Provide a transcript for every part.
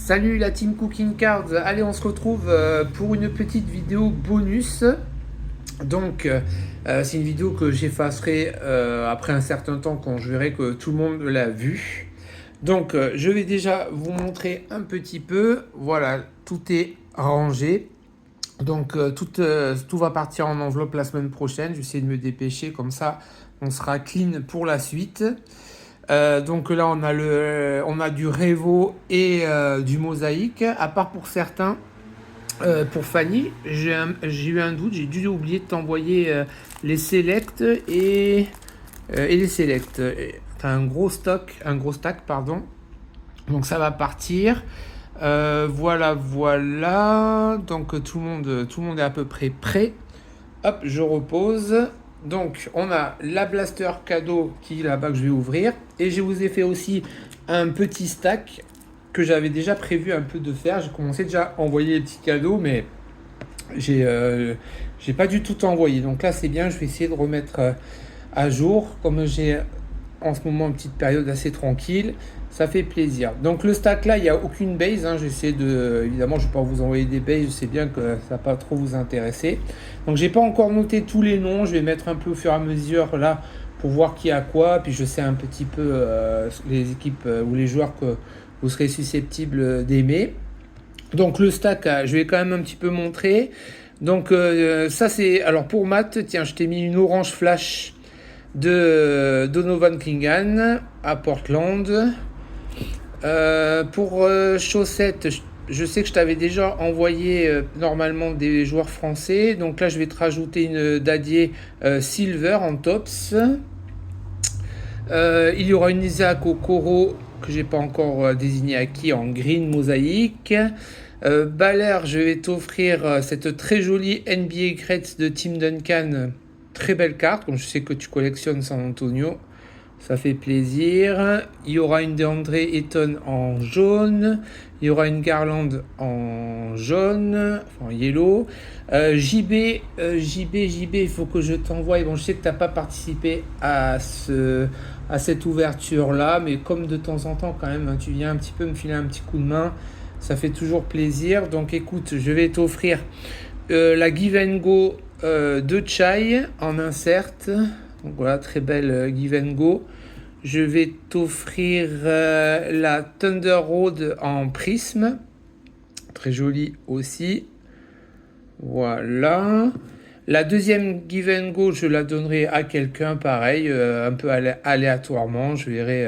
Salut la team Cooking Cards, allez on se retrouve pour une petite vidéo bonus. Donc c'est une vidéo que j'effacerai après un certain temps quand je verrai que tout le monde l'a vu. Donc je vais déjà vous montrer un petit peu, voilà, tout est rangé. Donc tout va partir en enveloppe la semaine prochaine, je vais essayer de me dépêcher comme ça on sera clean pour la suite. Donc là, on a du Revo et du Mosaïque. À part pour certains, pour Fanny, j'ai eu un doute. J'ai dû oublier de t'envoyer les Select et les Select. T'as un gros stack, pardon. Donc ça va partir. Voilà. Donc tout le monde est à peu près prêt. Hop, je repose. Donc, on a la blaster cadeau qui est là-bas que je vais ouvrir. Et je vous ai fait aussi un petit stack que j'avais déjà prévu un peu de faire. J'ai commencé déjà à envoyer les petits cadeaux, mais j'ai pas du tout envoyé. Donc là, c'est bien. Je vais essayer de remettre à jour. Comme j'ai en ce moment une petite période assez tranquille, ça fait plaisir. Donc le stack là, il n'y a aucune base. J'essaie de, évidemment, je ne vais pas vous envoyer des bases. Je sais bien que ça ne va pas trop vous intéresser. Donc j'ai pas encore noté tous les noms. Je vais mettre un peu au fur et à mesure là pour voir qui a quoi. Puis je sais un petit peu les équipes ou les joueurs que vous serez susceptibles d'aimer. Donc le stack, je vais quand même un petit peu montrer. Donc ça c'est, alors pour Matt, tiens, je t'ai mis une orange flash de Donovan Clingan à Portland. Pour chaussettes, je sais que je t'avais déjà envoyé normalement des joueurs français. Donc là, je vais te rajouter une Dadier Silver en tops. Il y aura une Isaac Okoro que j'ai pas encore désigné à qui en green mosaïque. Baller, je vais t'offrir cette très jolie NBA Greats de Tim Duncan. Très belle carte, comme je sais que tu collectionnes San Antonio. Ça fait plaisir. Il y aura une DeAndre Ayton en jaune. Il y aura une Garland en jaune, enfin yellow. JB, il faut que je t'envoie. Bon, je sais que tu n'as pas participé à cette ouverture-là, mais comme de temps en temps, quand même, tu viens un petit peu me filer un petit coup de main. Ça fait toujours plaisir. Donc écoute, je vais t'offrir la Give and Go de Chai en insert. Donc voilà, très belle Give and Go. Je vais t'offrir la Thunder Road en prisme. Très jolie aussi. Voilà. La deuxième Give and Go, je la donnerai à quelqu'un, pareil, un peu aléatoirement. Je verrai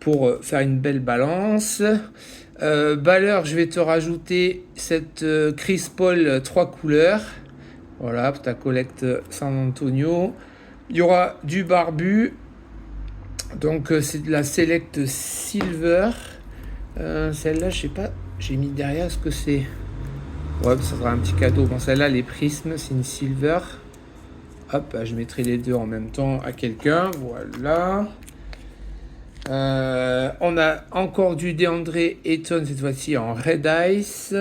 pour faire une belle balance. Baller, je vais te rajouter cette Chris Paul 3 couleurs. Voilà, pour ta collecte San Antonio. Il y aura du barbu. Donc c'est de la Select Silver. Celle-là, je sais pas, j'ai mis derrière ce que c'est. Ouais, ça sera un petit cadeau. Bon, celle-là, les prismes, c'est une Silver. Hop, je mettrai les deux en même temps à quelqu'un. Voilà. On a encore du DeAndre Ayton, cette fois-ci en Red Ice.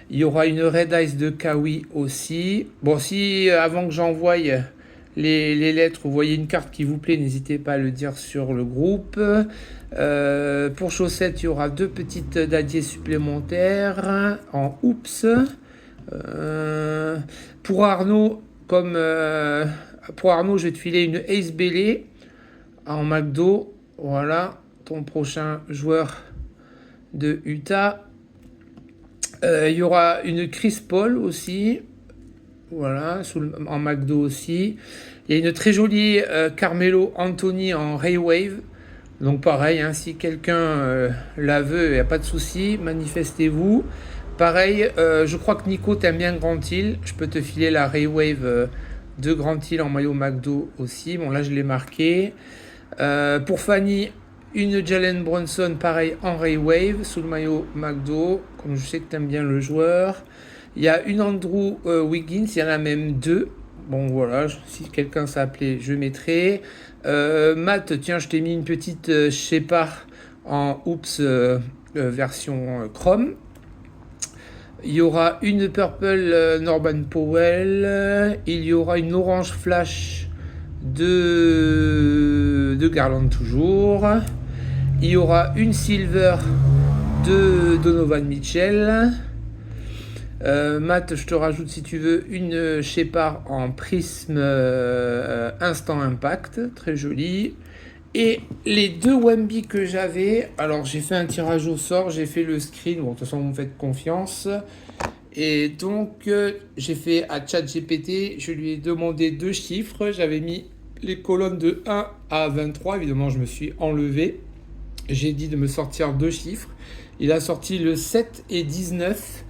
Il y aura une Red Ice de Kawi aussi. Bon, si avant que j'envoie les lettres, vous voyez une carte qui vous plaît, n'hésitez pas à le dire sur le groupe. Pour chaussettes, il y aura deux petites dadiers supplémentaires en Oops. Pour Arnaud, je vais te filer une Ace Belly en McDo. Voilà, ton prochain joueur de Utah. Il y aura une Chris Paul aussi. Voilà, en McDo aussi. Il y a une très jolie Carmelo Anthony en Ray Wave. Donc pareil, si quelqu'un la veut, il n'y a pas de souci, manifestez-vous. Pareil, je crois que Nico t'aime bien Grand Hill. Je peux te filer la Ray Wave de Grand Hill en maillot McDo aussi. Bon là je l'ai marqué. Pour Fanny, une Jalen Brunson pareil en Ray Wave sous le maillot McDo. Comme je sais que t'aimes bien le joueur. Il y a une Andrew Wiggins, il y en a même deux. Bon voilà, si quelqu'un s'appelait, je mettrai. Matt, tiens, je t'ai mis une petite Shepard en Oops version Chrome. Il y aura une Purple Norman Powell. Il y aura une Orange Flash de Garland toujours. Il y aura une Silver de Donovan Mitchell. Matt, je te rajoute si tu veux une Shepard en prisme instant impact, très jolie. Et les deux Wemby que j'avais, alors j'ai fait un tirage au sort, j'ai fait le screen, bon de toute façon vous me faites confiance. Et donc j'ai fait à ChatGPT, je lui ai demandé 2 chiffres, j'avais mis les colonnes de 1 à 23, évidemment je me suis enlevé. J'ai dit de me sortir 2 chiffres, il a sorti le 7 et 19.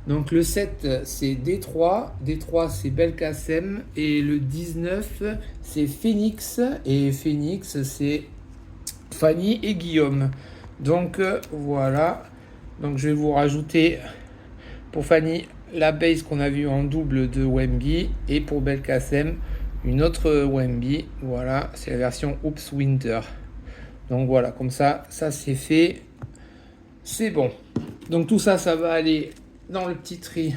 Donc le 7 c'est Détroit, Détroit c'est Belkacem et le 19 c'est Phoenix et Phoenix c'est Fanny et Guillaume. Donc voilà, donc je vais vous rajouter pour Fanny la base qu'on a vue en double de Wemby et pour Belkacem une autre Wemby. Voilà, c'est la version Oops Winter. Donc voilà, comme ça c'est fait, c'est bon. Donc tout ça, ça va aller dans le petit tri.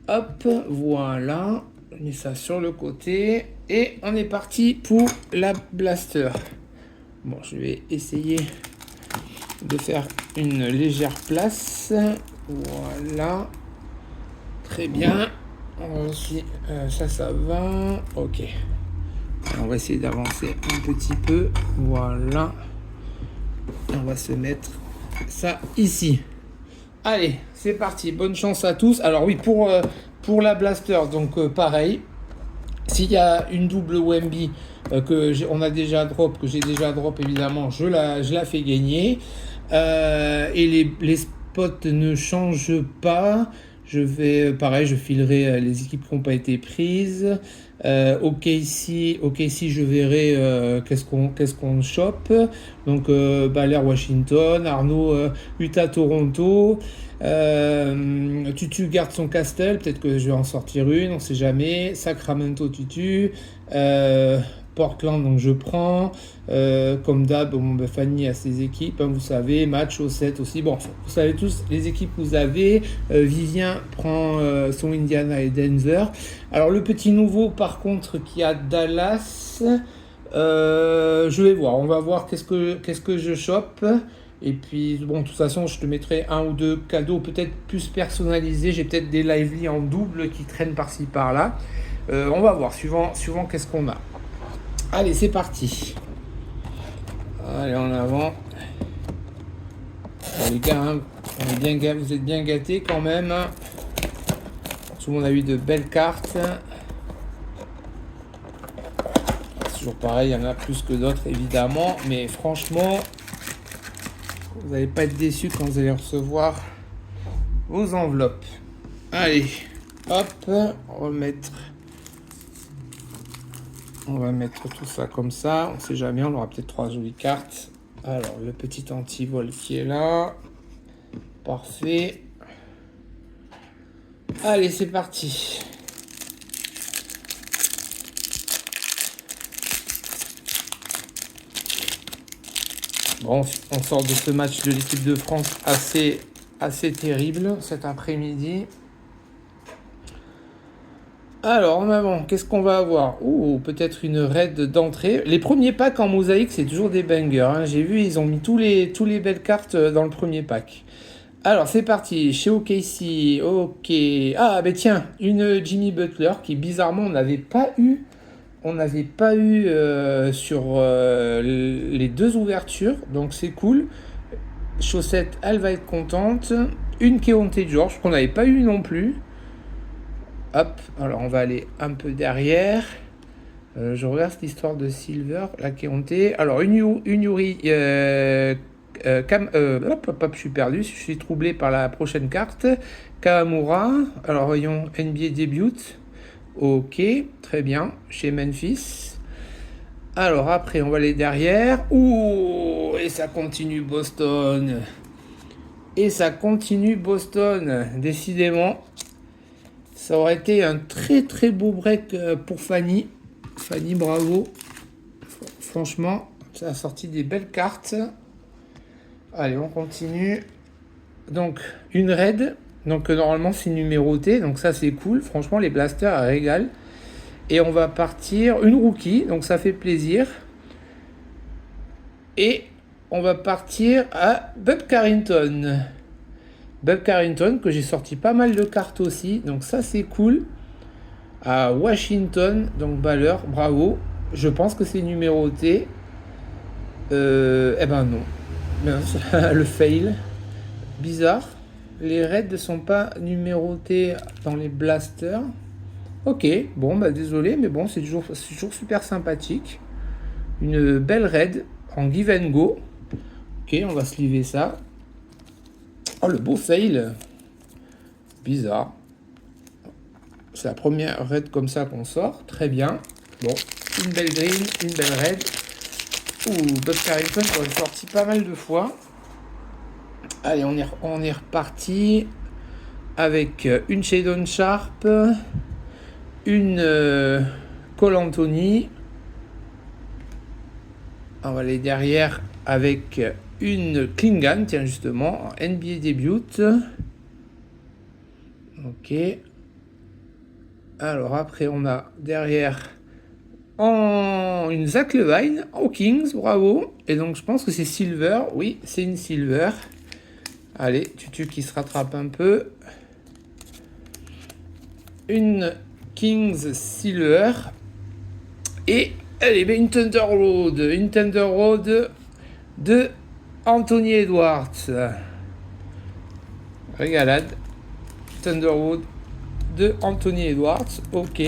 Hop, voilà. Je mets ça sur le côté. Et on est parti pour la blaster. Bon, je vais essayer de faire une légère place. Voilà. Très bien. Aussi, ça va. Ok. On va essayer d'avancer un petit peu. Voilà. On va se mettre ça ici. Allez, c'est parti. Bonne chance à tous. Alors oui, pour la blaster, donc pareil. S'il y a une double Wemby on a déjà drop, que j'ai déjà drop évidemment, je la fais gagner. Et les spots ne changent pas. Je vais, pareil, je filerai les équipes qui n'ont pas été prises. OKC, je verrai qu'est-ce qu'on chope. Donc, Baler Washington, Arnaud Utah Toronto. Tutu garde son castle, peut-être que je vais en sortir une, on sait jamais. Sacramento Tutu. Portland, donc je prends. Comme d'hab, Fanny a ses équipes, hein, vous savez. Match au 7 aussi. Bon, vous savez tous les équipes que vous avez. Vivien prend son Indiana et Denver. Alors, le petit nouveau, par contre, qui a Dallas. Je vais voir. On va voir qu'est-ce que je chope. Et puis, bon, de toute façon, je te mettrai 1 ou 2 cadeaux peut-être plus personnalisés. J'ai peut-être des lively en double qui traînent par-ci, par-là. On va voir, suivant qu'est-ce qu'on a. Allez, c'est parti. Allez, en avant. Bon, les gars, hein, vous êtes bien gâtés quand même. Tout le monde a eu de belles cartes. C'est toujours pareil, il y en a plus que d'autres, évidemment. Mais franchement, vous n'allez pas être déçus quand vous allez recevoir vos enveloppes. Allez, hop, on va mettre tout ça comme ça. On sait jamais, on aura peut-être 3 jolies cartes. Alors, le petit anti-vol qui est là. Parfait. Allez, c'est parti. Bon, on sort de ce match de l'équipe de France assez terrible cet après-midi. Alors, en avant, qu'est-ce qu'on va avoir? Peut-être une raid d'entrée. Les premiers packs en mosaïque, c'est toujours des bangers. Hein. J'ai vu, ils ont mis tous les belles cartes dans le premier pack. Alors, c'est parti. Chez OKC, ok. Ah, ben tiens, une Jimmy Butler qui, bizarrement, on n'avait pas eu sur les 2 ouvertures. Donc, c'est cool. Chaussette, elle va être contente. Une Keontae George qu'on n'avait pas eu non plus. Hop, alors on va aller un peu derrière. Je regarde cette histoire de Silver, la Keontae. Alors, une Yuri. Je suis perdu, je suis troublé par la prochaine carte. Kawamura. Alors, voyons, NBA débute. Ok, très bien. Chez Memphis. Alors, après, on va aller derrière. Et ça continue Boston. Décidément. Ça aurait été un très très beau break pour Fanny. Fanny, bravo. Franchement, ça a sorti des belles cartes. Allez, on continue. Donc, une raid. Donc, normalement, c'est numéroté. Donc, ça, c'est cool. Franchement, les blasters, elles régalent. Et on va partir. Une rookie. Donc, ça fait plaisir. Et on va partir à Bub Carrington. Bub Carrington, que j'ai sorti pas mal de cartes aussi, donc ça c'est cool. À Washington, donc Baller, bravo. Je pense que c'est numéroté. Eh ben non. Mince, le fail. Bizarre. Les raids ne sont pas numérotés dans les blasters. Ok, bon bah désolé, mais bon c'est toujours super sympathique. Une belle raid en give and go. Ok, on va sliver ça. Oh le beau fail. Bizarre. C'est la première raid comme ça qu'on sort. Très bien. Bon, une belle green, une belle raid. Ouh, Bub Carrington, on est sorti pas mal de fois. Allez, on est reparti avec une Shadon Sharp, une Cole Anthony. On va aller derrière avec une Klingon, tiens justement, en NBA debut. Ok. Alors après, on a derrière une Zach Levine, Hawkins, bravo. Et donc je pense que c'est Silver, oui, c'est une Silver. Allez, Tutu qui se rattrape un peu. Une Kings Silver. Et allez, une Thunder Road. Une Thunder Road de Anthony Edwards. Régalade. Thunder Road de Anthony Edwards. Ok.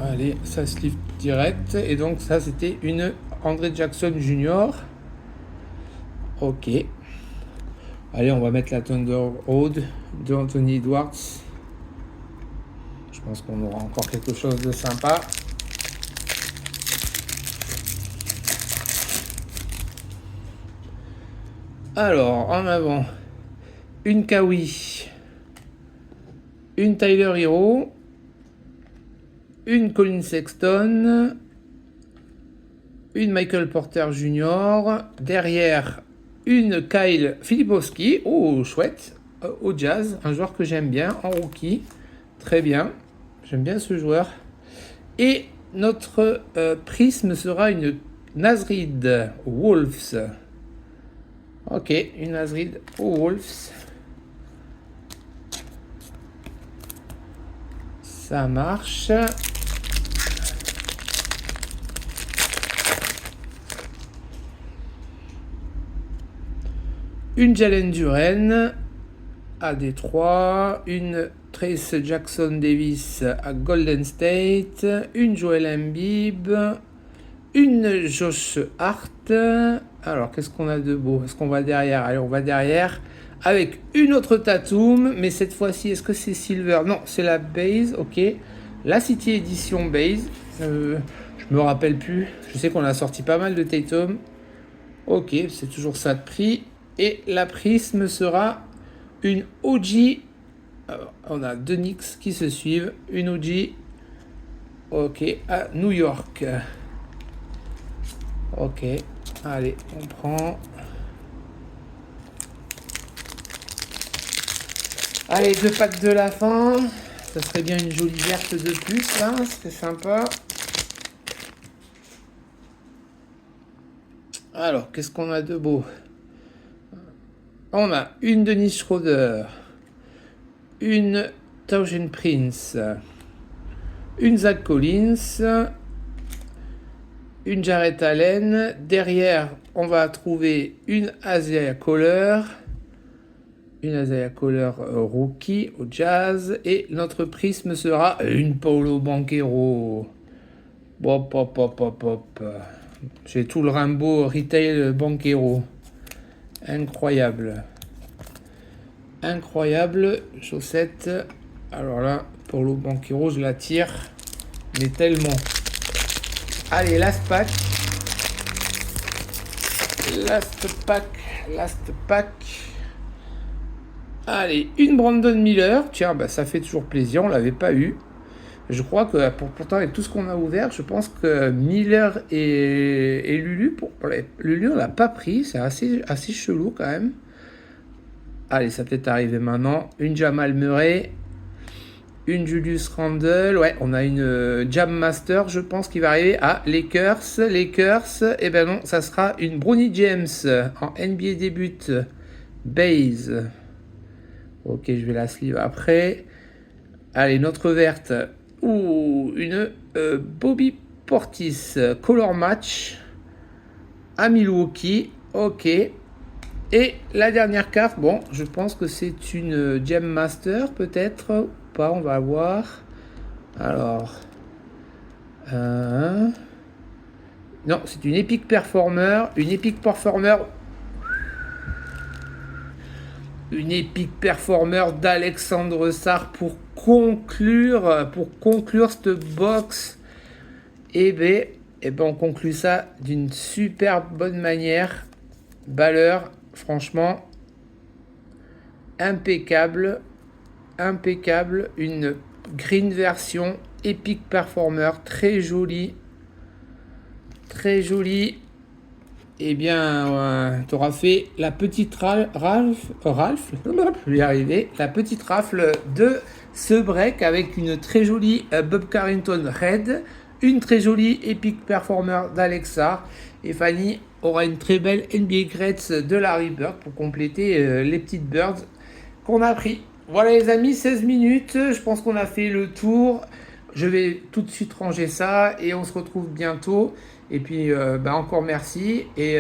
Allez, ça se livre direct. Et donc ça, c'était une André Jackson Jr. Ok. Allez, on va mettre la Thunder Road de Anthony Edwards. Je pense qu'on aura encore quelque chose de sympa. Alors, en avant, une Kawi, une Tyler Hero, une Colin Sexton, une Michael Porter Jr. Derrière, une Kyle Filipowski, oh chouette, au Jazz, un joueur que j'aime bien, en rookie, très bien, j'aime bien ce joueur. Et notre prisme sera une Nasrid Wolves. Ok, une Nasrid Wolves. Ça marche. Une Jalen Duren à Détroit, une Trace Jackson Davis à Golden State, une Joel Embiid, une Josh Hart. Alors, qu'est-ce qu'on a de beau? Est-ce qu'on va derrière? Allez, on va derrière avec une autre Tatum, mais cette fois-ci, est-ce que c'est Silver? Non, c'est la base, ok. La City Edition base. Je me rappelle plus. Je sais qu'on a sorti pas mal de Tatum. Ok, c'est toujours ça de prix. Et la prisme sera une OG. Alors, on a deux Knicks qui se suivent. Une OG. Ok, à New York. Ok, allez, on prend. Allez, 2 packs de la fin. Ça serait bien une jolie verte de plus, là. C'est sympa. Alors, qu'est-ce qu'on a de beau? On a une Dennis Schroeder, une Tauschen Prince, une Zach Collins, une Jarrett Allen. Derrière, on va trouver une Isaiah Coller, rookie au Jazz. Et notre prisme sera une Paolo Banchero. Hop, hop, hop, hop, hop. J'ai tout le Rainbow Retail Banchero. Incroyable. Incroyable. Chaussette. Alors là, Paolo Banchero, je la tire. Mais tellement. Allez, last pack. Last pack. Allez, une Brandon Miller. Tiens, bah, ça fait toujours plaisir. On l'avait pas eu. Je crois que pourtant avec tout ce qu'on a ouvert, je pense que Miller et Lulu, Lulu on l'a pas pris, c'est assez chelou quand même. Allez, ça peut être arrivé maintenant. Une Jamal Murray, une Julius Randle. Ouais, on a une Jam Master, je pense, qui va arriver. Ah, Lakers. Eh ben non, ça sera une Bronny James en NBA début. Base. Ok, je vais la sleeve après. Allez, notre verte. Ouh, une Bobby Portis Color Match à Milwaukee. Ok. Et la dernière carte, bon, je pense que c'est une Gem Master, peut-être, ou pas, on va voir. Alors. Non, c'est une Epic Performer. Une Epic Performer. Une Epic Performer d'Alexandre Sarr pour conclure cette box. Ben, on conclut ça d'une super bonne manière. Balleur, franchement, impeccable. Une green version Epic Performer, très jolie. Eh bien, tu auras fait la petite Ralph, je vais y arriver, la petite rafle de ce break avec une très jolie Bob Carrington Red, une très jolie Epic Performer d'Alexa, et Fanny aura une très belle NBA Greats de Larry Bird pour compléter les petites birds qu'on a pris. Voilà les amis, 16 minutes, je pense qu'on a fait le tour. Je vais tout de suite ranger ça et on se retrouve bientôt. Et puis encore merci. Et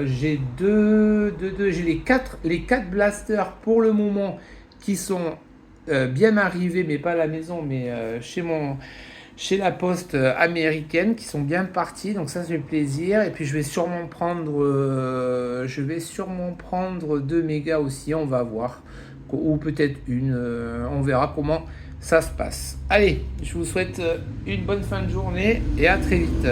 j'ai j'ai les quatre blasters pour le moment qui sont bien arrivés, mais pas à la maison, mais chez la poste américaine, qui sont bien partis. Donc ça fait plaisir. Et puis je vais sûrement prendre 2 mégas aussi. On va voir, ou peut-être une. On verra comment ça se passe. Allez, je vous souhaite une bonne fin de journée et à très vite.